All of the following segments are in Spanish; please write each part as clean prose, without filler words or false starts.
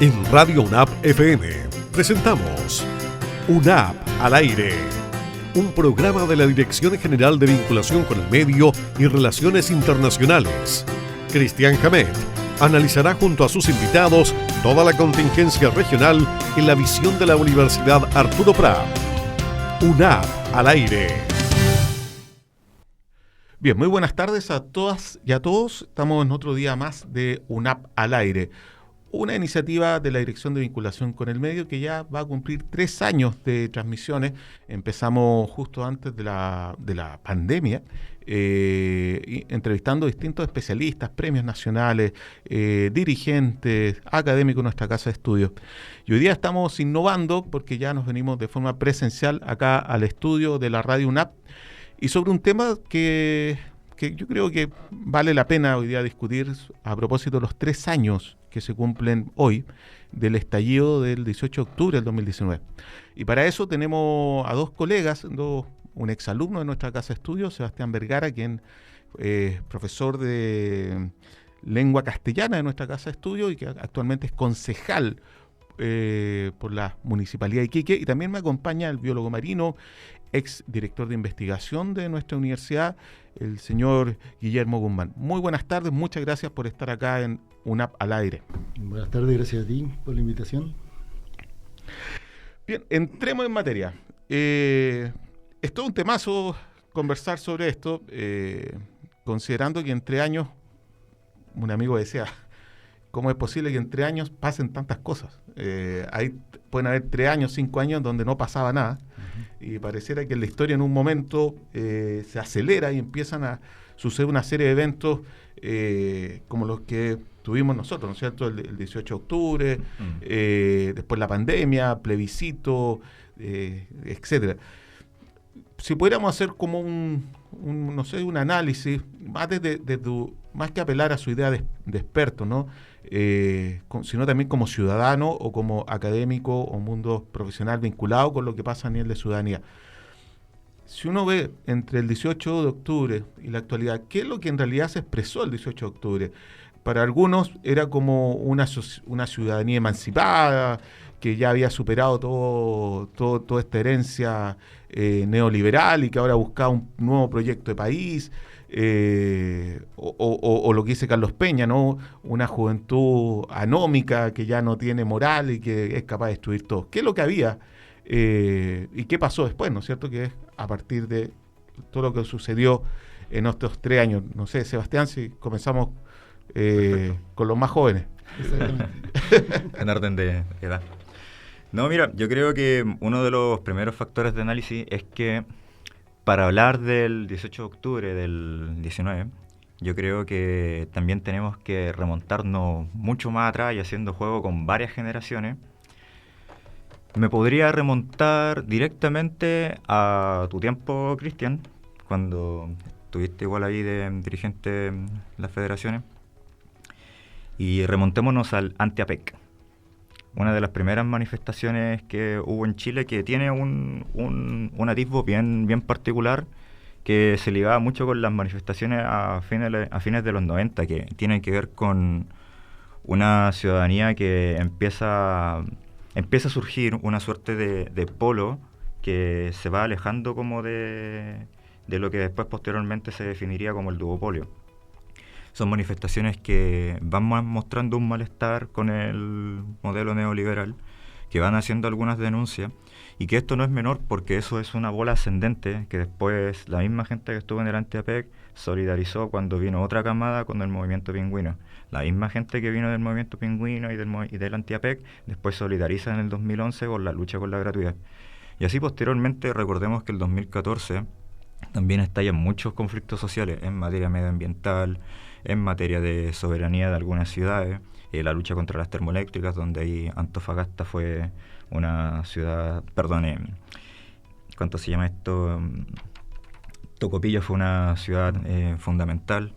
En Radio UNAP FM presentamos UNAP al aire, un programa de la Dirección General de Vinculación con el Medio y Relaciones Internacionales. Cristian Hamet analizará junto a sus invitados toda la contingencia regional en la visión de la Universidad Arturo Prat. UNAP al aire. Bien, muy buenas tardes a todas y a todos. Estamos en otro día más de UNAP al aire, una iniciativa de la Dirección de Vinculación con el Medio que ya va a cumplir 3 años de transmisiones. Empezamos justo antes de la pandemia, entrevistando distintos especialistas, premios nacionales, dirigentes, académicos de nuestra casa de estudios. Y hoy día estamos innovando porque ya nos venimos de forma presencial acá al estudio de la Radio UNAP y sobre un tema que yo creo que vale la pena hoy día discutir a propósito de los 3 años que se cumplen hoy del estallido del 18 de octubre del 2019. Y para eso tenemos a dos colegas, un exalumno de nuestra casa de estudios, Sebastián Vergara, quien es profesor de lengua castellana de nuestra casa de estudios y que actualmente es concejal por la Municipalidad de Iquique, y también me acompaña el biólogo marino, ex director de investigación de nuestra universidad, el señor Guillermo Guzmán. Muy buenas tardes, muchas gracias por estar acá en UNAP al aire. Buenas tardes, gracias a ti por la invitación. Bien, entremos en materia. Es todo un temazo conversar sobre esto, considerando que en 3 años, un amigo decía, ¿cómo es posible que en 3 años pasen tantas cosas? Pueden haber 3 años, 5 años donde no pasaba nada, y pareciera que la historia en un momento se acelera y empiezan a suceder una serie de eventos como los que tuvimos nosotros, ¿no es cierto? El 18 de octubre, después la pandemia, plebiscito, etcétera. Si pudiéramos hacer como un análisis, más que apelar a su idea de experto, ¿no? Sino también como ciudadano o como académico o mundo profesional vinculado con lo que pasa a nivel de ciudadanía. Si uno ve entre el 18 de octubre y la actualidad, ¿qué es lo que en realidad se expresó el 18 de octubre? Para algunos era como una ciudadanía emancipada, que ya había superado toda esta herencia neoliberal y que ahora buscaba un nuevo proyecto de país, o lo que dice Carlos Peña, ¿no? Una juventud anómica que ya no tiene moral y que es capaz de destruir todo. ¿Qué es lo que había y qué pasó después, ¿no es cierto? Que es a partir de todo lo que sucedió en estos 3 años. No sé, Sebastián, si comenzamos con los más jóvenes. En orden de edad. No, mira, yo creo que uno de los primeros factores de análisis es que para hablar del 18 de octubre del 19, yo creo que también tenemos que remontarnos mucho más atrás y haciendo juego con varias generaciones. Me podría remontar directamente a tu tiempo, Cristian, cuando estuviste igual ahí de dirigente en las federaciones. Y remontémonos al anti-APEC. Una de las primeras manifestaciones que hubo en Chile que tiene un atisbo bien particular que se ligaba mucho con las manifestaciones a fines de los 90, que tienen que ver con una ciudadanía que empieza a surgir una suerte de polo que se va alejando como de lo que después posteriormente se definiría como el duopolio. Son manifestaciones que van mostrando un malestar con el modelo neoliberal, que van haciendo algunas denuncias, y que esto no es menor porque eso es una bola ascendente que después la misma gente que estuvo en el anti-APEC solidarizó cuando vino otra camada con el movimiento pingüino. La misma gente que vino del movimiento pingüino y del anti-APEC después solidariza en el 2011 con la lucha con la gratuidad. Y así posteriormente recordemos que el 2014 también estallan muchos conflictos sociales en materia medioambiental, en materia de soberanía de algunas ciudades, la lucha contra las termoeléctricas, donde ahí Antofagasta fue una ciudad, ¿cuánto se llama esto? Tocopilla fue una ciudad fundamental.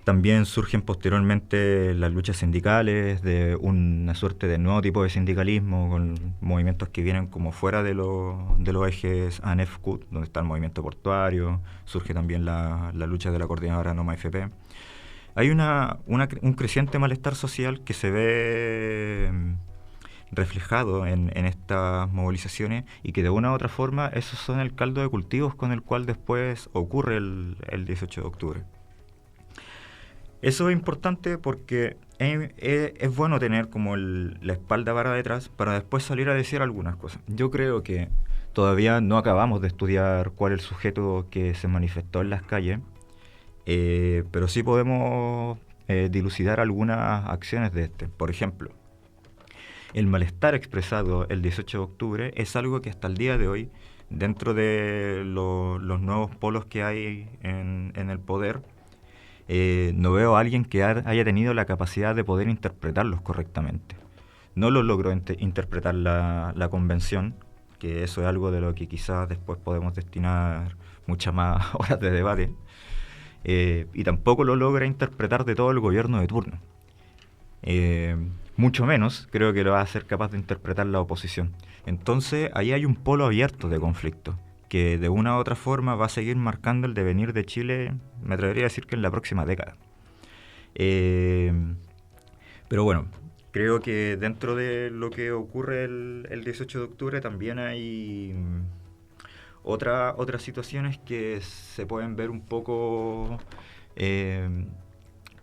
También surgen posteriormente las luchas sindicales, de una suerte de nuevo tipo de sindicalismo, con movimientos que vienen como fuera de los ejes ANEF-CUT, donde está el movimiento portuario, surge también la lucha de la coordinadora NOMA-FP. hay un creciente malestar social que se ve reflejado en estas movilizaciones, y que de una u otra forma esos son el caldo de cultivos con el cual después ocurre el 18 de octubre. Eso es importante porque es bueno tener como la espalda para detrás para después salir a decir algunas cosas. Yo creo que todavía no acabamos de estudiar cuál es el sujeto que se manifestó en las calles, pero sí podemos dilucidar algunas acciones de este. Por ejemplo, el malestar expresado el 18 de octubre es algo que hasta el día de hoy, dentro de los nuevos polos que hay en el poder, no veo a alguien que haya tenido la capacidad de poder interpretarlos correctamente. No lo logró interpretar la convención, que eso es algo de lo que quizás después podemos destinar muchas más horas de debate, y tampoco lo logra interpretar de todo el gobierno de turno. Mucho menos creo que lo va a ser capaz de interpretar la oposición. Entonces ahí hay un polo abierto de conflicto que de una u otra forma va a seguir marcando el devenir de Chile, me atrevería a decir que en la próxima década. Pero bueno, creo que dentro de lo que ocurre el 18 de octubre también hay otras situaciones que se pueden ver un poco, que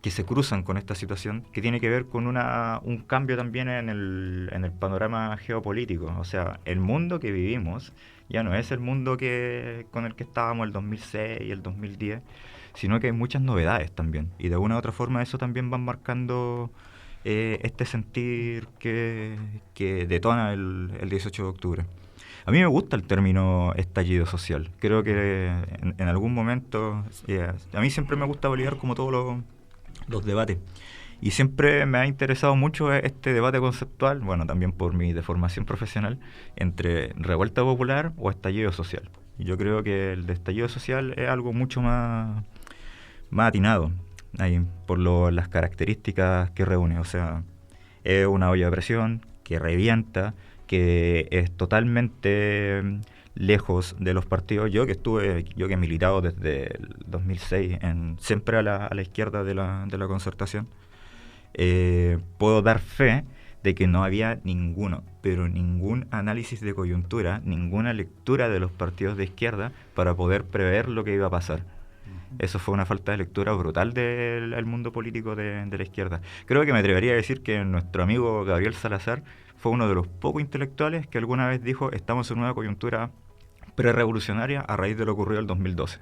se cruzan con esta situación, que tiene que ver con un cambio también en el panorama geopolítico. O sea, el mundo que vivimos ya no es el mundo con el que estábamos el 2006 y el 2010, sino que hay muchas novedades también. Y de una u otra forma eso también va marcando este sentir que detona el 18 de octubre. A mí me gusta el término estallido social. Creo que en algún momento, a mí siempre me gusta validar como todos los debates. Y siempre me ha interesado mucho este debate conceptual, bueno, también por mi deformación profesional, entre revuelta popular o estallido social. Y yo creo que el de estallido social es algo mucho más atinado, ahí, por las características que reúne. O sea, es una olla de presión que revienta, que es totalmente lejos de los partidos. Yo que he militado desde el 2006 siempre a la izquierda de la Concertación, puedo dar fe de que no había ningún análisis de coyuntura, ninguna lectura de los partidos de izquierda para poder prever lo que iba a pasar. Eso fue una falta de lectura brutal del mundo político de la izquierda. Creo que me atrevería a decir que nuestro amigo Gabriel Salazar fue uno de los pocos intelectuales que alguna vez dijo: estamos en una coyuntura prerevolucionaria a raíz de lo ocurrido en el 2012.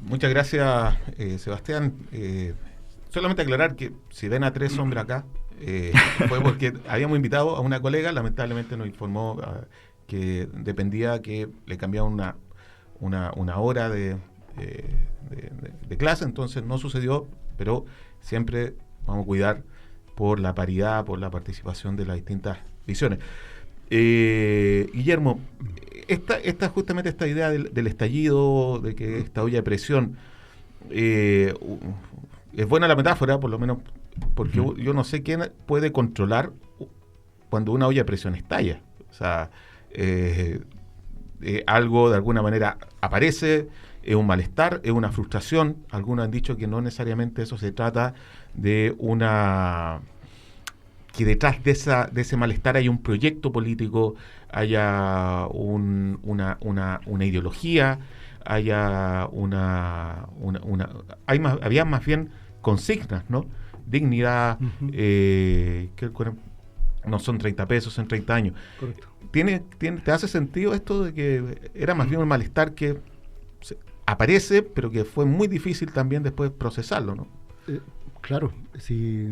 Muchas gracias, Sebastián. Solamente aclarar que si ven a 3 hombres acá, fue porque habíamos invitado a una colega, lamentablemente nos informó que dependía que le cambiaban una hora de clase, entonces no sucedió, pero siempre vamos a cuidar por la paridad, por la participación de las distintas visiones. Guillermo, justamente esta idea del estallido, de que esta olla de presión, es buena la metáfora, por lo menos, porque yo no sé quién puede controlar cuando una olla de presión estalla. O sea, algo de alguna manera aparece, es un malestar, es una frustración. Algunos han dicho que no necesariamente eso se trata de que detrás de ese malestar haya un proyecto político, haya una ideología, haya había más bien consignas, ¿no? Dignidad, que no son 30 pesos en 30 años. Correcto. ¿Te hace sentido esto de que era más bien un malestar que aparece, pero que fue muy difícil también después procesarlo, ¿no? Claro, si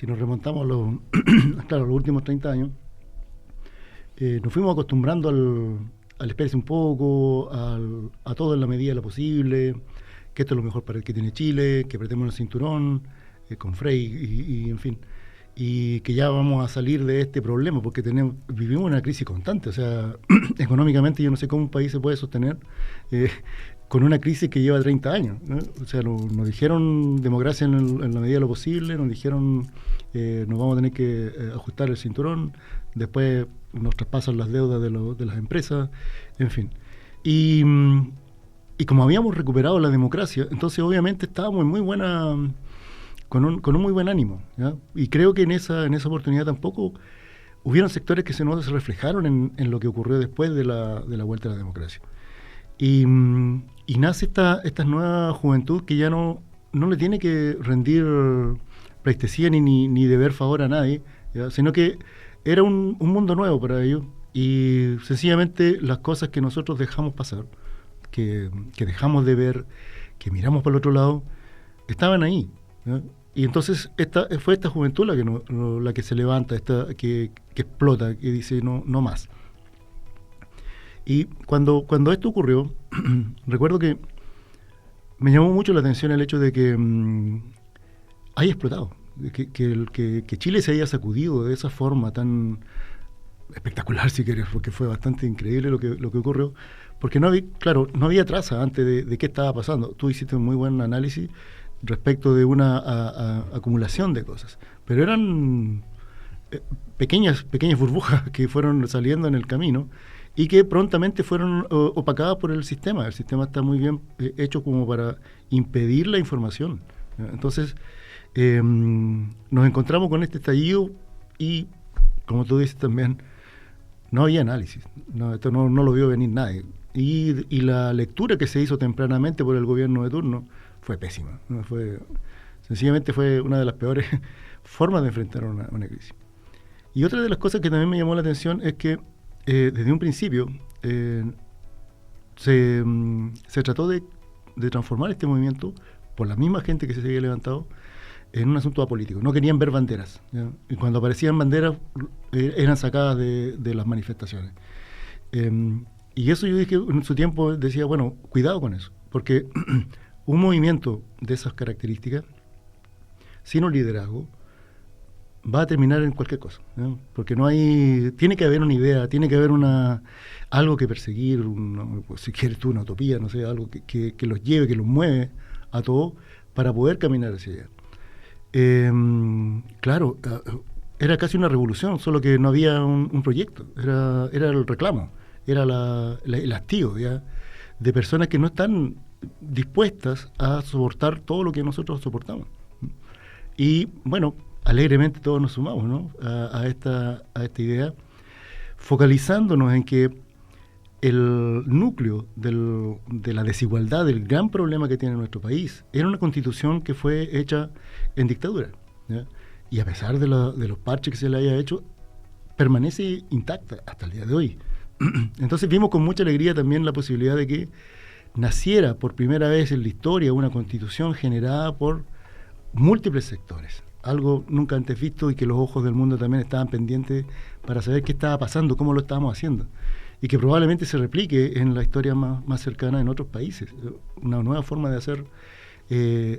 nos remontamos a los últimos 30 años, nos fuimos acostumbrando al esperarse un poco, a todo en la medida de lo posible, que esto es lo mejor para el que tiene Chile, que apretemos el cinturón, con Frey y en fin, y que ya vamos a salir de este problema, porque vivimos una crisis constante. O sea, económicamente yo no sé cómo un país se puede sostener con una crisis que lleva 30 años, ¿no? O sea, nos dijeron democracia en la medida de lo posible, nos dijeron nos vamos a tener que ajustar el cinturón, después nos traspasan las deudas de las empresas, en fin. Y y como habíamos recuperado la democracia, entonces obviamente estábamos en muy buena, con un muy buen ánimo, ¿ya? Y creo que en esa oportunidad tampoco hubieron sectores que se nos reflejaron en lo que ocurrió después de la vuelta a la democracia. Y nace esta nueva juventud que ya no le tiene que rendir pleitesía ni deber favor a nadie, ¿ya? Sino que era un mundo nuevo para ellos, y sencillamente las cosas que nosotros dejamos pasar, que dejamos de ver, que miramos para el otro lado, estaban ahí, ¿ya? Y entonces fue esta juventud la que se levanta, que explota, que dice no más. Y cuando esto ocurrió, recuerdo que me llamó mucho la atención el hecho de que haya explotado, que Chile se haya sacudido de esa forma tan espectacular, si quieres, porque fue bastante increíble lo que ocurrió, porque no había traza antes de qué estaba pasando. Tú hiciste un muy buen análisis respecto de una acumulación de cosas, pero eran pequeñas burbujas que fueron saliendo en el camino y que prontamente fueron opacadas por el sistema. El sistema está muy bien hecho como para impedir la información. Entonces, nos encontramos con este estallido y, como tú dices también, no había análisis. Esto no lo vio venir nadie. Y la lectura que se hizo tempranamente por el gobierno de turno fue pésima. Sencillamente fue una de las peores formas de enfrentar una crisis. Y otra de las cosas que también me llamó la atención es que desde un principio se trató de transformar este movimiento, por la misma gente que se había levantado, en un asunto apolítico. No querían ver banderas, ¿ya? Y cuando aparecían banderas eran sacadas de las manifestaciones. Y eso yo dije en su tiempo, decía, bueno, cuidado con eso, porque un movimiento de esas características, sin un liderazgo, va a terminar en cualquier cosa, ¿no? Porque tiene que haber una idea, tiene que haber algo que perseguir, si quieres tú, una utopía, no sé, algo que los lleve, que los mueve a todos para poder caminar hacia allá. Claro, era casi una revolución, solo que no había un proyecto, era el reclamo, era el hastío, ¿ya? De personas que no están dispuestas a soportar todo lo que nosotros soportamos. Y bueno, alegremente todos nos sumamos, ¿no? a esta idea, focalizándonos en que el núcleo de la desigualdad, del gran problema que tiene nuestro país, era una constitución que fue hecha en dictadura, ¿ya? Y a pesar de los parches que se le haya hecho, permanece intacta hasta el día de hoy. Entonces vimos con mucha alegría también la posibilidad de que naciera por primera vez en la historia una constitución generada por múltiples sectores, algo nunca antes visto, y que los ojos del mundo también estaban pendientes para saber qué estaba pasando, cómo lo estábamos haciendo, y que probablemente se replique en la historia más cercana en otros países, una nueva forma de hacer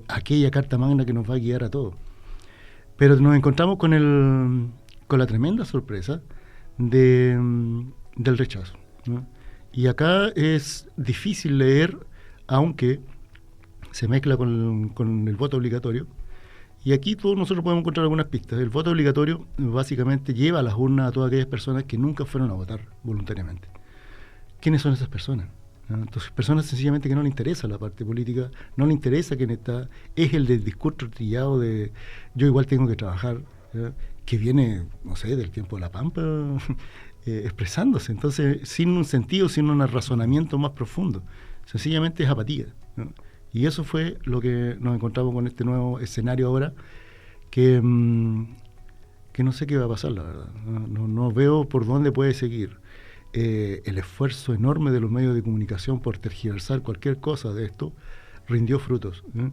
aquella Carta Magna que nos va a guiar a todos. Pero nos encontramos con la tremenda sorpresa del rechazo, ¿no? Y acá es difícil leer, aunque se mezcla con el voto obligatorio. Y aquí todos nosotros podemos encontrar algunas pistas. El voto obligatorio básicamente lleva a las urnas a todas aquellas personas que nunca fueron a votar voluntariamente. ¿Quiénes son esas personas? ¿No? Entonces, personas sencillamente que no le interesa la parte política, no le interesa quién está, es el del discurso trillado de yo igual tengo que trabajar, ¿ya? Que viene, no sé, del tiempo de la Pampa, expresándose. Entonces, sin un sentido, sin un razonamiento más profundo. Sencillamente es apatía, ¿no? Y eso fue lo que nos encontramos con este nuevo escenario ahora, que no sé qué va a pasar, la verdad. No veo por dónde puede seguir. El esfuerzo enorme de los medios de comunicación por tergiversar cualquier cosa de esto rindió frutos, ¿eh?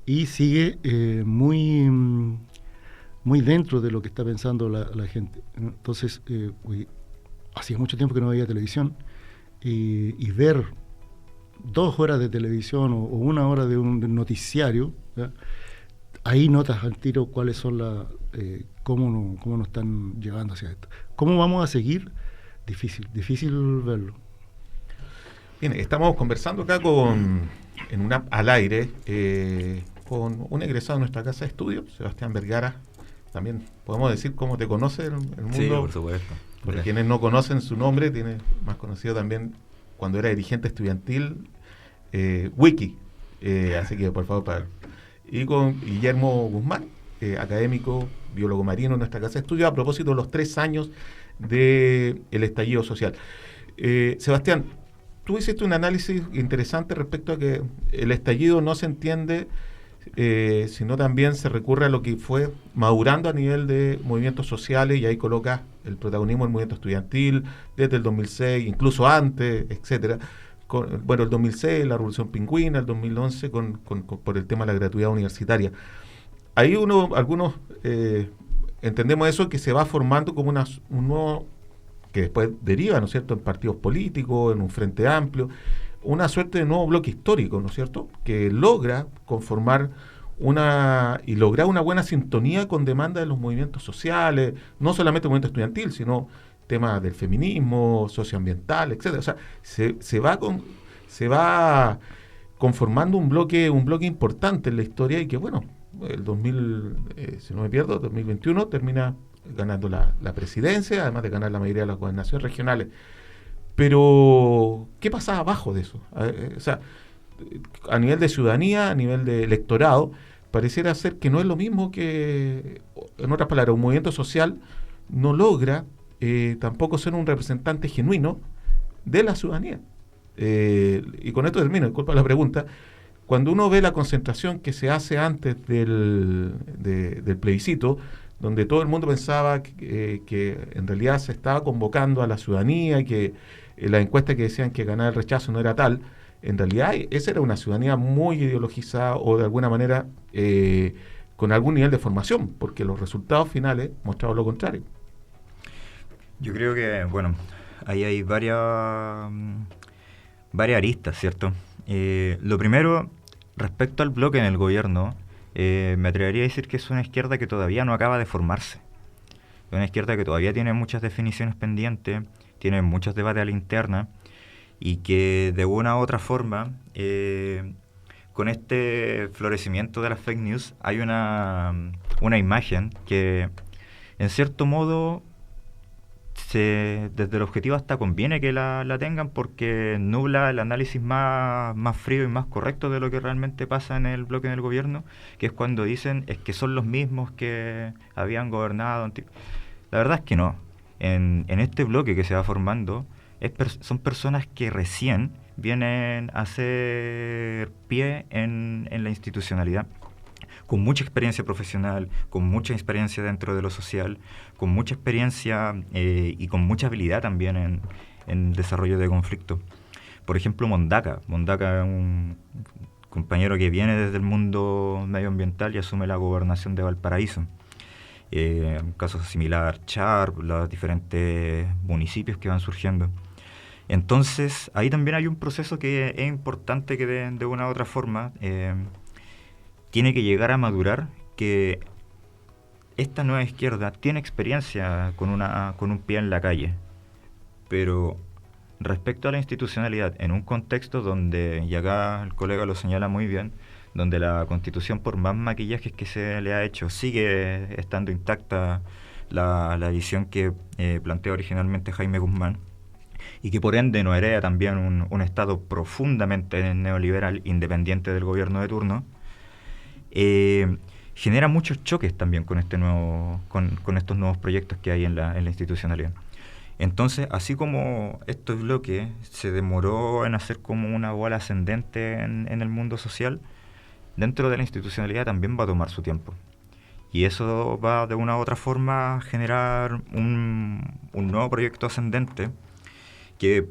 Y sigue muy dentro de lo que está pensando la gente. Entonces, hacía mucho tiempo que no veía televisión, y ver 2 horas de televisión o 1 hora de un noticiario, ¿ya? Ahí notas al tiro cuáles son cómo nos están llevando hacia esto. ¿Cómo vamos a seguir? Difícil verlo. Bien, estamos conversando acá en una al aire con un egresado de nuestra casa de estudio, Sebastián Vergara. También podemos decir cómo te conoce el mundo. Sí, por supuesto. Porque quienes no conocen su nombre, tiene más conocido también cuando era dirigente estudiantil Wiki. Así que, por favor, y con Guillermo Guzmán, académico, biólogo marino en nuestra casa de estudio, a propósito de los 3 años del estallido social. Sebastián, tú hiciste un análisis interesante respecto a que el estallido no se entiende, sino también se recurre a lo que fue madurando a nivel de movimientos sociales, y ahí coloca el protagonismo del movimiento estudiantil desde el 2006, incluso antes, etcétera. El 2006, la Revolución Pingüina, el 2011 por el tema de la gratuidad universitaria. Ahí algunos entendemos eso, que se va formando como un nuevo, que después deriva, ¿no es cierto?, en partidos políticos, en un frente amplio, una suerte de nuevo bloque histórico, ¿no es cierto?, que logra conformar lograr una buena sintonía con demanda de los movimientos sociales, no solamente el movimiento estudiantil, sino temas del feminismo, socioambiental, etcétera. O sea, se va conformando un bloque importante en la historia, y que, bueno, el 2021 termina ganando la presidencia, además de ganar la mayoría de las gobernaciones regionales. Pero, ¿qué pasa abajo de eso? O sea, a nivel de ciudadanía, a nivel de electorado, pareciera ser que no es lo mismo que, en otras palabras, un movimiento social no logra tampoco ser un representante genuino de la ciudadanía. Y con esto termino, disculpa la pregunta. Cuando uno ve la concentración que se hace antes del plebiscito, donde todo el mundo pensaba que en realidad se estaba convocando a la ciudadanía, que las encuestas que decían que ganar el rechazo no era tal, en realidad esa era una ciudadanía muy ideologizada, o de alguna manera con algún nivel de formación, porque los resultados finales mostraban lo contrario. Yo creo que, bueno, ahí hay varias aristas, ¿cierto? Lo primero, respecto al bloque en el gobierno, me atrevería a decir que es una izquierda que todavía no acaba de formarse. Es una izquierda que todavía tiene muchas definiciones pendientes, tiene muchos debates a la interna, y que de una u otra forma, con este florecimiento de las fake news, hay una imagen que, en cierto modo, desde el objetivo hasta conviene que la tengan, porque nubla el análisis más frío y más correcto de lo que realmente pasa en el bloque del gobierno, que es cuando dicen es que son los mismos que habían gobernado. La verdad es que no. En este bloque que se va formando, son personas que recién vienen a hacer pie en la institucionalidad, con mucha experiencia profesional, con mucha experiencia dentro de lo social, con mucha experiencia y con mucha habilidad también en desarrollo de conflicto. Por ejemplo, Mondaca es un compañero que viene desde el mundo medioambiental y asume la gobernación de Valparaíso. Un caso similar, Charp, los diferentes municipios que van surgiendo. Entonces, ahí también hay un proceso que es importante, que de una u otra forma tiene que llegar a madurar, que esta nueva izquierda tiene experiencia con un pie en la calle, pero respecto a la institucionalidad, en un contexto donde, y acá el colega lo señala muy bien, donde la Constitución, por más maquillajes que se le ha hecho, sigue estando intacta la visión que planteó originalmente Jaime Guzmán, y que por ende no hereda también un Estado profundamente neoliberal, independiente del gobierno de turno, genera muchos choques también con estos nuevos proyectos que hay en la institucionalidad. Entonces, así como este bloque se demoró en hacer como una bola ascendente en el mundo social, dentro de la institucionalidad también va a tomar su tiempo. Y eso va de una u otra forma a generar un nuevo proyecto ascendente, que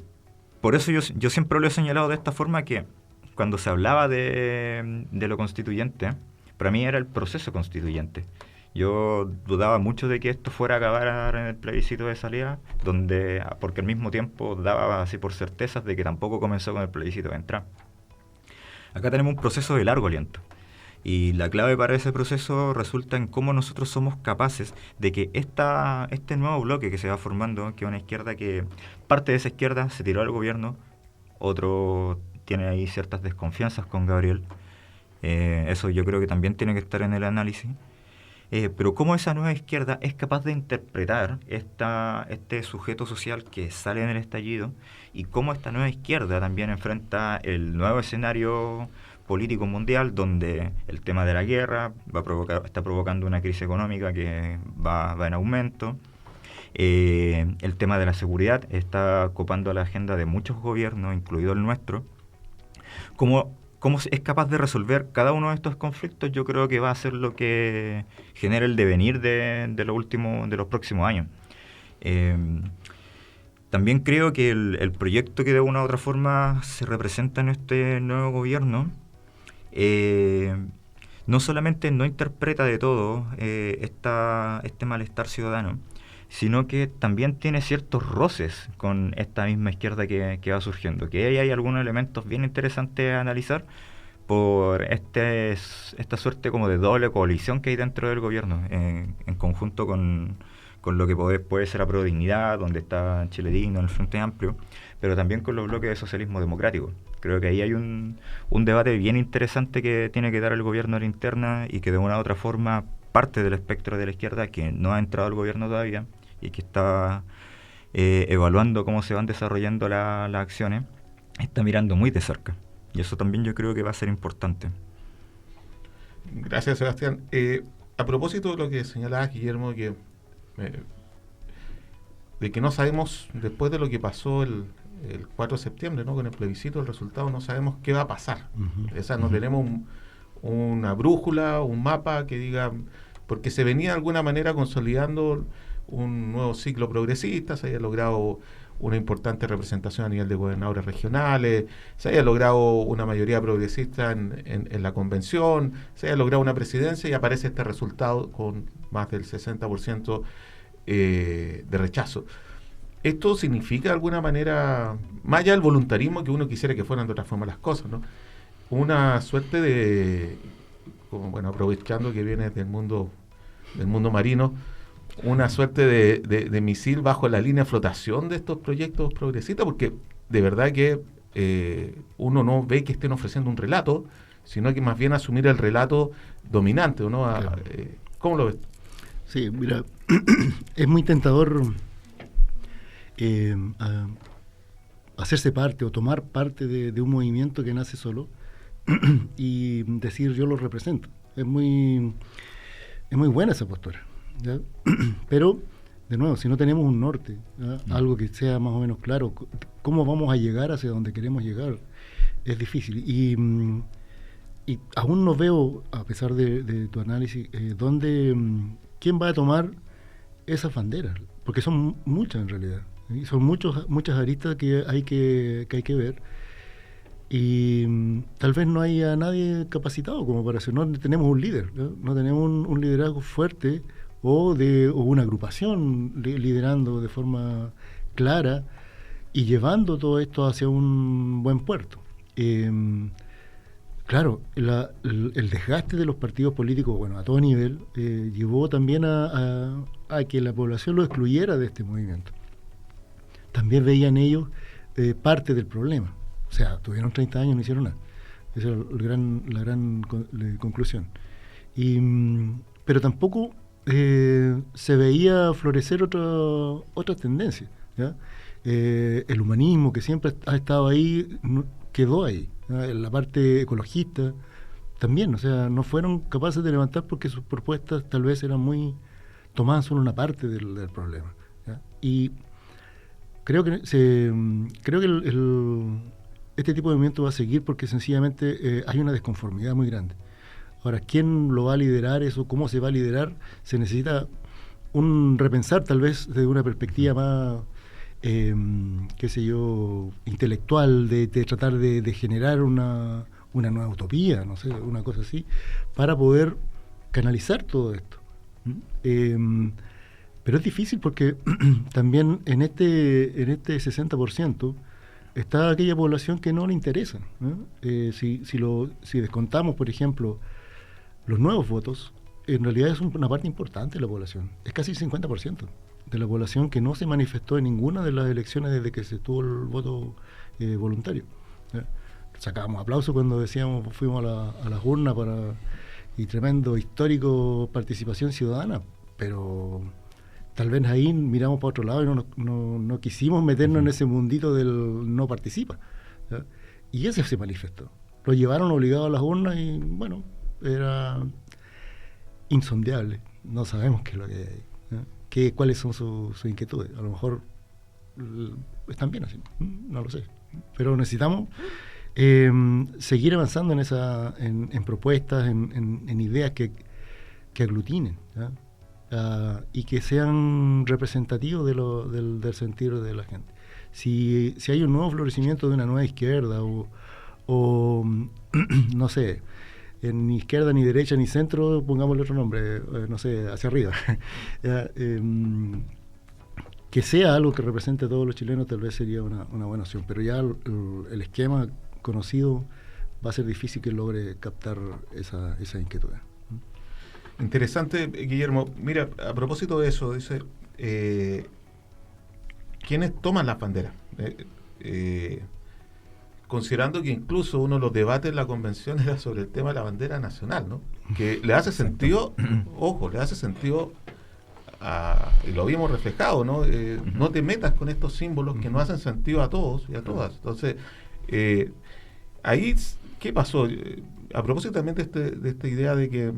por eso yo siempre lo he señalado de esta forma, que cuando se hablaba de lo constituyente, para mí era el proceso constituyente. Yo dudaba mucho de que esto fuera a acabar en el plebiscito de salida, porque al mismo tiempo daba así por certezas de que tampoco comenzó con el plebiscito de entrada. Acá tenemos un proceso de largo aliento, y la clave para ese proceso resulta en cómo nosotros somos capaces de que este nuevo bloque que se va formando, que es una izquierda que parte de esa izquierda se tiró al gobierno, otro tiene ahí ciertas desconfianzas con Gabriel, eso yo creo que también tiene que estar en el análisis, pero cómo esa nueva izquierda es capaz de interpretar este sujeto social que sale en el estallido y cómo esta nueva izquierda también enfrenta el nuevo escenario político mundial donde el tema de la guerra está provocando una crisis económica que va en aumento. El tema de la seguridad está copando la agenda de muchos gobiernos, incluido el nuestro. ¿Cómo es capaz de resolver cada uno de estos conflictos? Yo creo que va a ser lo que genera el devenir de los próximos años. También creo que el proyecto que de una u otra forma se representa en este nuevo gobierno no solamente no interpreta de todo este malestar ciudadano, sino que también tiene ciertos roces con esta misma izquierda que va surgiendo, que ahí hay algunos elementos bien interesantes a analizar por esta suerte como de doble coalición que hay dentro del gobierno, en conjunto con lo que puede ser Apruebo Dignidad, donde está Chile Digno, el Frente Amplio, pero también con los bloques de socialismo democrático. Creo que ahí hay un debate bien interesante que tiene que dar el gobierno a la interna y que de una u otra forma parte del espectro de la izquierda que no ha entrado al gobierno todavía y que está evaluando cómo se van desarrollando las acciones, está mirando muy de cerca. Y eso también yo creo que va a ser importante. Gracias, Sebastián. A propósito de lo que señalabas, Guillermo, de que no sabemos, después de lo que pasó el 4 de septiembre, ¿no? Con el plebiscito, el resultado, no sabemos qué va a pasar. O sea, no tenemos una brújula, un mapa que diga, porque se venía de alguna manera consolidando un nuevo ciclo progresista, se había logrado una importante representación a nivel de gobernadores regionales, se había logrado una mayoría progresista en la convención, se había logrado una presidencia y aparece este resultado con más del 60% de rechazo. Esto significa de alguna manera, más allá del voluntarismo que uno quisiera que fueran de otra forma las cosas, ¿no? Una suerte de, como, bueno, aprovechando que viene del mundo marino, una suerte de misil bajo la línea de flotación de estos proyectos progresistas, porque de verdad que uno no ve que estén ofreciendo un relato, sino que más bien asumir el relato dominante, ¿no? Claro. ¿Cómo lo ves? Sí, mira, es muy tentador hacerse parte o tomar parte de un movimiento que nace solo y decir yo lo represento. Es muy buena esa postura, ¿ya? Pero, de nuevo, si no tenemos un norte, ¿ya? Algo que sea más o menos claro, cómo vamos a llegar hacia donde queremos llegar, es difícil. Y aún no veo, a pesar de tu análisis, quién va a tomar esas banderas, porque son muchas en realidad, ¿sí? Son muchas aristas que hay que ver. Y tal vez no haya nadie capacitado como para hacer, no tenemos un líder, no tenemos un liderazgo fuerte o una agrupación liderando de forma clara y llevando todo esto hacia un buen puerto. Claro, el desgaste de los partidos políticos, bueno, a todo nivel, llevó también a que la población lo excluyera de este movimiento. También veían ellos parte del problema. O sea, tuvieron 30 años y no hicieron nada. Esa es la gran conclusión. Pero tampoco se veía florecer otra tendencia, ¿ya? El humanismo, que siempre ha estado ahí, quedó ahí, ¿ya? La parte ecologista también, o sea, no fueron capaces de levantar porque sus propuestas tal vez tomaban solo una parte del problema, ¿ya? Y creo que este tipo de movimiento va a seguir porque sencillamente hay una desconformidad muy grande. Ahora, ¿quién lo va a liderar eso? ¿Cómo se va a liderar? Se necesita repensar tal vez desde una perspectiva más, intelectual, de tratar de generar una nueva utopía, no sé, una cosa así, para poder canalizar todo esto. Pero es difícil porque también en este 60% está aquella población que no le interesa, ¿no? Si descontamos, por ejemplo, los nuevos votos, en realidad es una parte importante de la población. Es casi el 50% de la población que no se manifestó en ninguna de las elecciones desde que se tuvo el voto voluntario, ¿ya? Sacábamos aplausos cuando decíamos, fuimos a las urnas para y tremendo histórico participación ciudadana, pero tal vez ahí miramos para otro lado y no quisimos meternos en ese mundito del no participa, ¿ya? Y ese se manifestó. Lo llevaron obligado a las urnas y bueno, era insondeable. No sabemos qué es lo que hay, ¿ya? Cuáles son sus inquietudes. A lo mejor están bien así, no lo sé. Pero necesitamos seguir avanzando en propuestas, en ideas que aglutinen, ¿ya? Y que sean representativos del sentir de la gente. Si hay un nuevo florecimiento de una nueva izquierda o no sé, ni izquierda, ni derecha, ni centro, pongámosle otro nombre, no sé, hacia arriba, que sea algo que represente a todos los chilenos, tal vez sería una buena opción, pero ya el esquema conocido va a ser difícil que logre captar esa inquietud. Interesante, Guillermo. Mira, a propósito de eso, dice, ¿quiénes toman las banderas? Considerando que incluso uno de los debates en la convención era sobre el tema de la bandera nacional, ¿no? Que le hace sentido, ojo, le hace sentido, y lo vimos reflejado, ¿no? No te metas con estos símbolos que no hacen sentido a todos y a todas. Entonces, ahí, ¿qué pasó? A propósito también de esta idea de que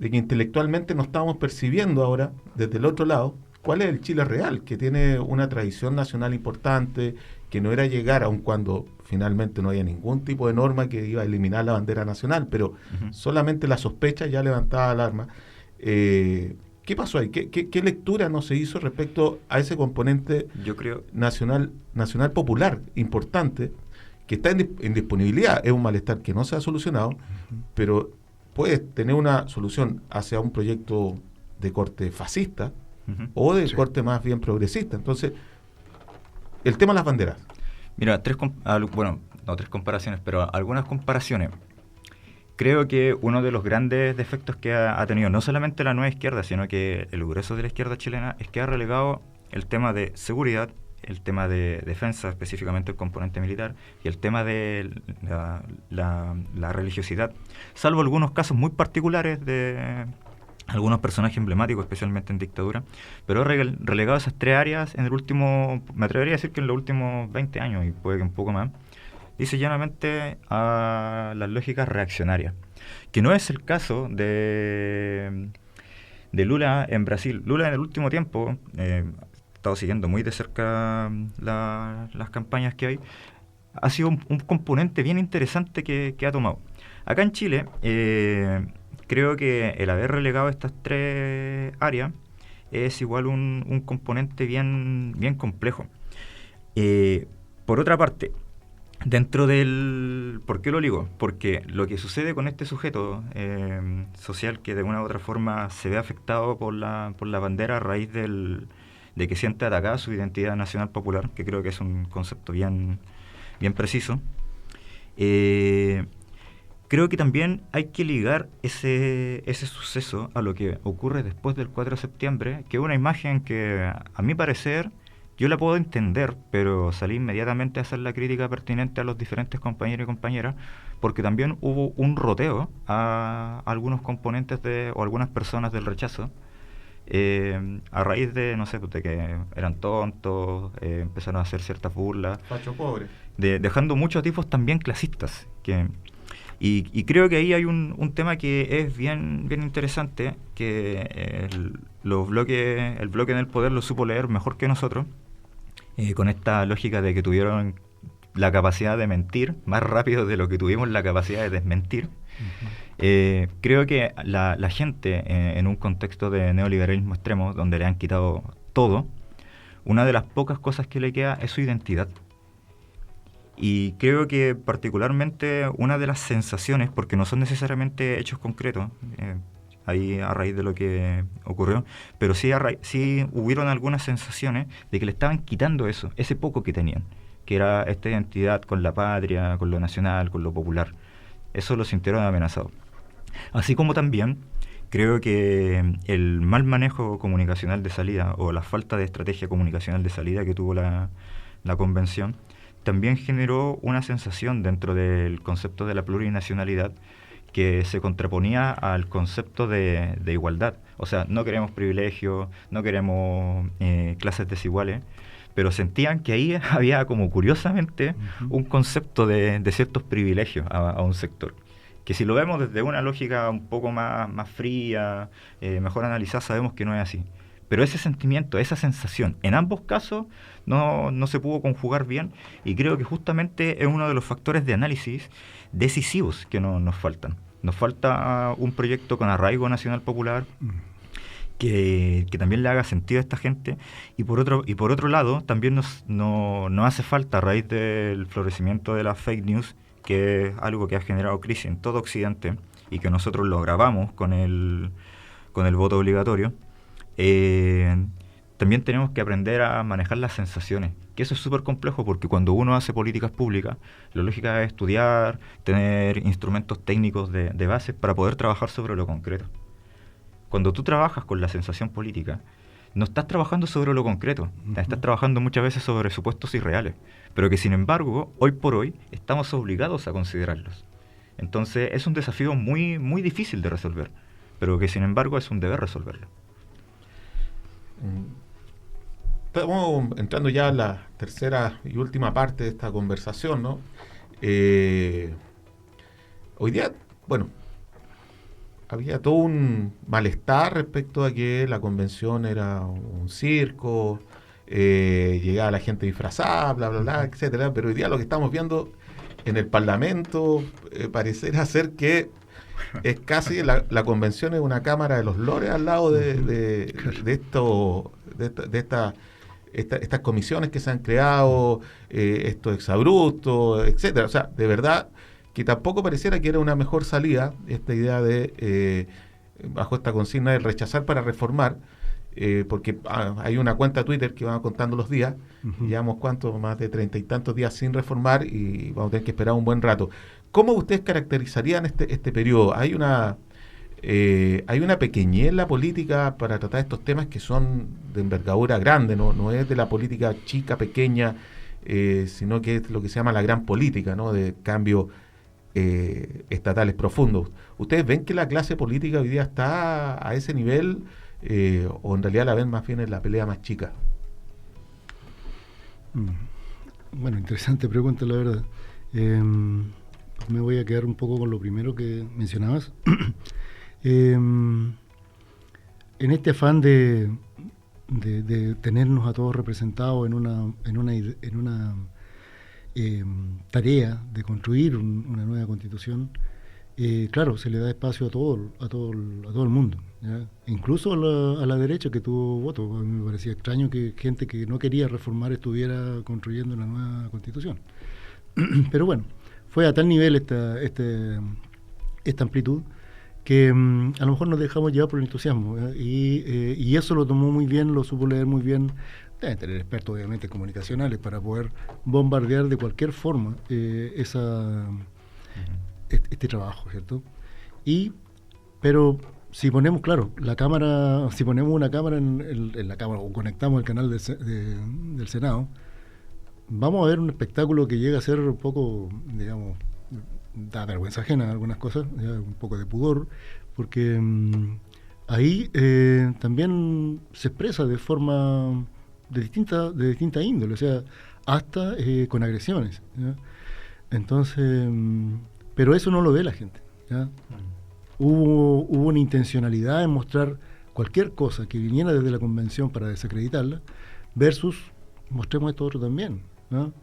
intelectualmente no estábamos percibiendo ahora, desde el otro lado, cuál es el Chile real, que tiene una tradición nacional importante, que no era llegar, aun cuando finalmente no había ningún tipo de norma que iba a eliminar la bandera nacional, pero solamente la sospecha ya levantaba alarma. ¿Qué pasó ahí? ¿Qué lectura no se hizo respecto a ese componente, yo creo, nacional popular importante, que está en disponibilidad? Es un malestar que no se ha solucionado, pero puede tener una solución hacia un proyecto de corte fascista o de corte más bien progresista. Entonces, el tema de las banderas. Mira, no tres comparaciones, pero algunas comparaciones. Creo que uno de los grandes defectos que ha tenido no solamente la nueva izquierda, sino que el grueso de la izquierda chilena, es que ha relegado el tema de seguridad, el tema de defensa, específicamente el componente militar, y el tema de la religiosidad, salvo algunos casos muy particulares de algunos personajes emblemáticos, especialmente en dictadura, pero ha relegado esas tres áreas en el último, me atrevería a decir que en los últimos 20 años, y puede que un poco más, dice llanamente a las lógicas reaccionarias, que no es el caso de Lula en Brasil. Lula en el último tiempo, he estado siguiendo muy de cerca las campañas que hay, ha sido un componente bien interesante que ha tomado. Acá en Chile, creo que el haber relegado estas tres áreas es igual un componente bien complejo. Por otra parte, dentro del... ¿Por qué lo digo? Porque lo que sucede con este sujeto social que de una u otra forma se ve afectado por la bandera a raíz de que siente atacada su identidad nacional popular, que creo que es un concepto bien preciso. Creo que también hay que ligar ese suceso a lo que ocurre después del 4 de septiembre, que es una imagen que, a mi parecer, yo la puedo entender, pero salí inmediatamente a hacer la crítica pertinente a los diferentes compañeros y compañeras, porque también hubo un roteo a algunos componentes o algunas personas del rechazo, a raíz de, no sé, de que eran tontos, empezaron a hacer ciertas burlas, Pacho pobre, dejando muchos tipos también clasistas, y creo que ahí hay un tema que es bien interesante, que el bloque en el poder lo supo leer mejor que nosotros, con esta lógica de que tuvieron la capacidad de mentir más rápido de lo que tuvimos la capacidad de desmentir. Creo que la gente, en un contexto de neoliberalismo extremo, donde le han quitado todo, una de las pocas cosas que le queda es su identidad. Y creo que particularmente una de las sensaciones, porque no son necesariamente hechos concretos, ahí a raíz de lo que ocurrió, pero sí hubieron algunas sensaciones de que le estaban quitando eso, ese poco que tenían, que era esta identidad con la patria, con lo nacional, con lo popular. Eso lo sintieron amenazado. Así como también creo que el mal manejo comunicacional de salida, o la falta de estrategia comunicacional de salida que tuvo la convención, también generó una sensación dentro del concepto de la plurinacionalidad que se contraponía al concepto de igualdad. O sea, no queremos privilegios, no queremos clases desiguales, pero sentían que ahí había como curiosamente un concepto de ciertos privilegios a un sector. Que si lo vemos desde una lógica un poco más fría, mejor analizada, sabemos que no es así. Pero ese sentimiento, esa sensación, en ambos casos no se pudo conjugar bien, y creo que justamente es uno de los factores de análisis decisivos que nos faltan. Nos falta un proyecto con arraigo nacional popular que también le haga sentido a esta gente, y por otro lado también nos hace falta, a raíz del florecimiento de las fake news, que es algo que ha generado crisis en todo Occidente y que nosotros lo agravamos con el voto obligatorio. También tenemos que aprender a manejar las sensaciones, que eso es súper complejo, porque cuando uno hace políticas públicas, la lógica es estudiar, tener instrumentos técnicos de base para poder trabajar sobre lo concreto. Cuando tú trabajas con la sensación política, no estás trabajando sobre lo concreto, estás trabajando muchas veces sobre supuestos irreales, pero que sin embargo, hoy por hoy, estamos obligados a considerarlos. Entonces es un desafío muy, muy difícil de resolver, pero que sin embargo es un deber resolverlo. Estamos entrando ya a la tercera y última parte de esta conversación, ¿no? Hoy día, bueno, había todo un malestar respecto a que la convención era un circo, llegaba la gente disfrazada, bla, bla, bla, etcétera. Pero hoy día lo que estamos viendo en el Parlamento pareciera ser que es casi la convención es una cámara de los lores al lado de estas comisiones que se han creado, estos exabruptos, etcétera. O sea, de verdad que tampoco pareciera que era una mejor salida esta idea de, bajo esta consigna de rechazar para reformar, porque hay una cuenta de Twitter que va contando los días, llevamos más de 30 y tantos días sin reformar y vamos a tener que esperar un buen rato. ¿Cómo ustedes caracterizarían este periodo? ¿Hay una pequeñez en la política para tratar estos temas que son de envergadura grande? No es de la política chica, pequeña, sino que es lo que se llama la gran política, ¿no? De cambio estatales profundos. ¿Ustedes ven que la clase política hoy día está a ese nivel o en realidad la ven más bien en la pelea más chica? Bueno, interesante pregunta, la verdad. Me voy a quedar un poco con lo primero que mencionabas. En este afán de tenernos a todos representados en una tarea de construir una nueva constitución, claro, se le da espacio a todo el mundo, ¿ya? Incluso a la derecha que tuvo voto. A mí me parecía extraño que gente que no quería reformar estuviera construyendo una nueva constitución. Pero bueno, fue a tal nivel esta amplitud que a lo mejor nos dejamos llevar por el entusiasmo, ¿ya? Y eso lo tomó muy bien, lo supo leer muy bien. Deben tener expertos obviamente comunicacionales para poder bombardear de cualquier forma este trabajo, ¿cierto? Pero si ponemos, claro, si ponemos una cámara en la cámara o conectamos el canal del Senado, vamos a ver un espectáculo que llega a ser un poco, digamos, da vergüenza ajena a algunas cosas, ya, un poco de pudor, porque ahí también se expresa de forma de distinta índole, o sea, hasta con agresiones, ¿ya? Entonces, pero eso no lo ve la gente, ¿ya? Hubo una intencionalidad en mostrar cualquier cosa que viniera desde la convención para desacreditarla, versus mostremos esto otro también, ¿no?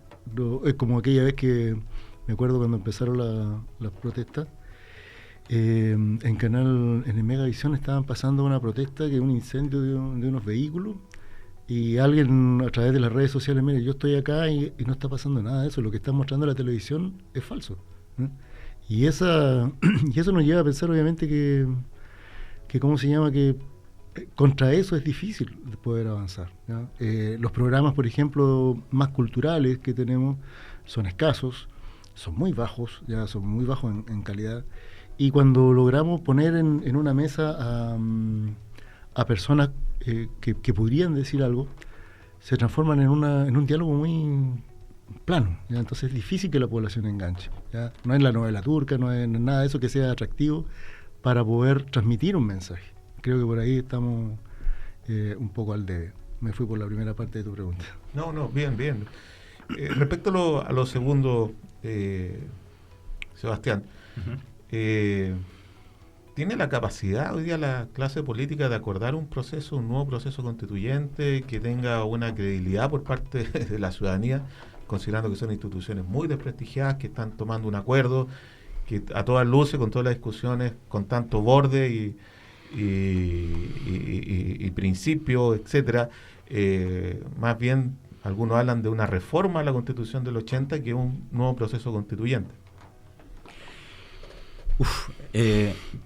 Es como aquella vez que me acuerdo cuando empezaron las protestas, en el Megavisión estaban pasando una protesta que es un incendio de unos vehículos, y alguien a través de las redes sociales, mire, yo estoy acá y no está pasando nada de eso, lo que está mostrando la televisión es falso, ¿no? Y eso nos lleva a pensar obviamente que ¿cómo se llama? Que contra eso es difícil poder avanzar, ¿ya? Los programas, por ejemplo, más culturales que tenemos son escasos, son muy bajos, ya son muy bajos en calidad, y cuando logramos poner en una mesa a personas que podrían decir algo, se transforman en un diálogo muy, plano, ¿ya? Entonces es difícil que la población enganche, ¿ya? No es la novela turca, no es nada de eso que sea atractivo para poder transmitir un mensaje. Creo que por ahí estamos un poco al debe. Me fui por la primera parte de tu pregunta. No, bien. Respecto a lo segundo, Sebastián, ¿tiene la capacidad hoy día la clase política de acordar un nuevo proceso constituyente que tenga una credibilidad por parte de la ciudadanía, considerando que son instituciones muy desprestigiadas, que están tomando un acuerdo, que a todas luces, con todas las discusiones, con tanto borde y principios, etcétera, más bien algunos hablan de una reforma a la Constitución del 80 que un nuevo proceso constituyente?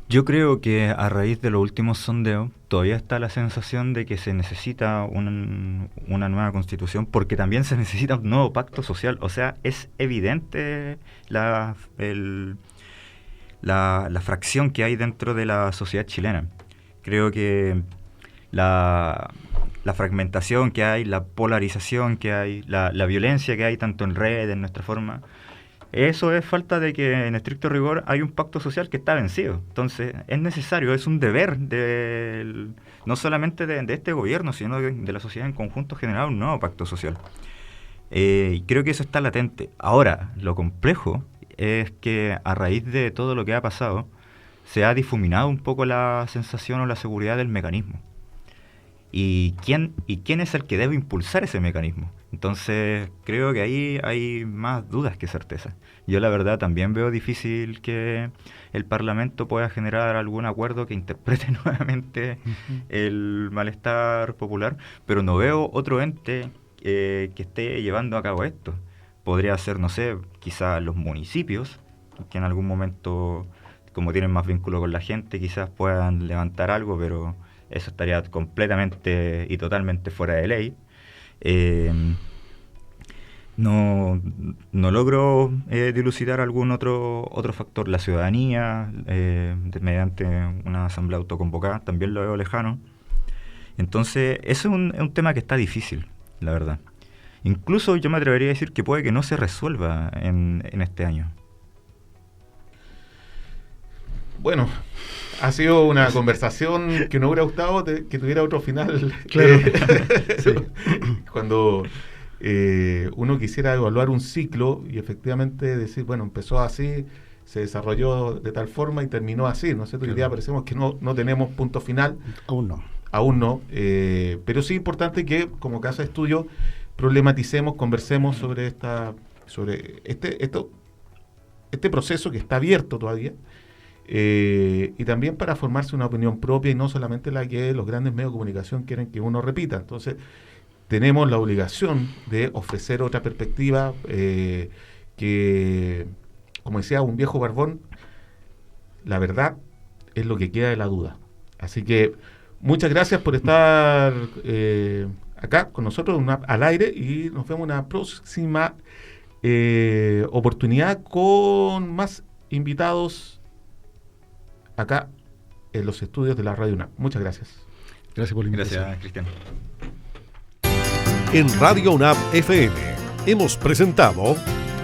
Yo creo que a raíz de los últimos sondeos todavía está la sensación de que se necesita una nueva constitución, porque también se necesita un nuevo pacto social. O sea, es evidente la fracción que hay dentro de la sociedad chilena. Creo que la fragmentación que hay, la polarización que hay, la violencia que hay tanto en redes, en nuestra forma, eso es falta de que en estricto rigor hay un pacto social que está vencido. Entonces es necesario, es un deber no solamente de este gobierno, sino de la sociedad en conjunto, generar un nuevo pacto social. Y creo que eso está latente. Ahora, lo complejo es que a raíz de todo lo que ha pasado, se ha difuminado un poco la sensación o la seguridad del mecanismo. ¿Y quién es el que debe impulsar ese mecanismo? Entonces, creo que ahí hay más dudas que certezas. Yo, la verdad, también veo difícil que el Parlamento pueda generar algún acuerdo que interprete nuevamente el malestar popular, pero no veo otro ente que esté llevando a cabo esto. Podría ser, no sé, quizás los municipios, que en algún momento, como tienen más vínculo con la gente, quizás puedan levantar algo, pero eso estaría completamente y totalmente fuera de ley. No logro dilucidar algún otro factor. La ciudadanía, mediante una asamblea autoconvocada, también lo veo lejano. Entonces, eso es un tema que está difícil, la verdad. Incluso yo me atrevería a decir que puede que no se resuelva en este año. Bueno, ha sido una conversación que no hubiera gustado que tuviera otro final. Claro. Sí. Cuando uno quisiera evaluar un ciclo y efectivamente decir, bueno, empezó así, se desarrolló de tal forma y terminó así, ¿no es cierto? Claro. Hoy día parecemos que no tenemos punto final. Aún no. Pero sí es importante que, como casa de estudio, problematicemos, conversemos sobre este proceso que está abierto todavía. Y también para formarse una opinión propia y no solamente la que los grandes medios de comunicación quieren que uno repita. Entonces, tenemos la obligación de ofrecer otra perspectiva que, como decía un viejo barbón, la verdad es lo que queda de la duda. Así que muchas gracias por estar acá con nosotros al aire, y nos vemos en una próxima oportunidad con más invitados acá en los estudios de la Radio UNAP. Muchas gracias. Gracias por la invitación. Gracias, Cristian. En Radio UNAP FM hemos presentado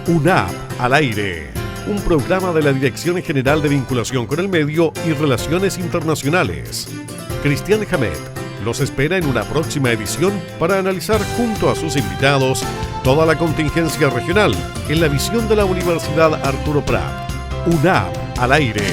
UNAP al aire, un programa de la Dirección General de Vinculación con el Medio y Relaciones Internacionales. Cristian Hamet los espera en una próxima edición para analizar junto a sus invitados toda la contingencia regional en la visión de la Universidad Arturo Prat. UNAP al aire.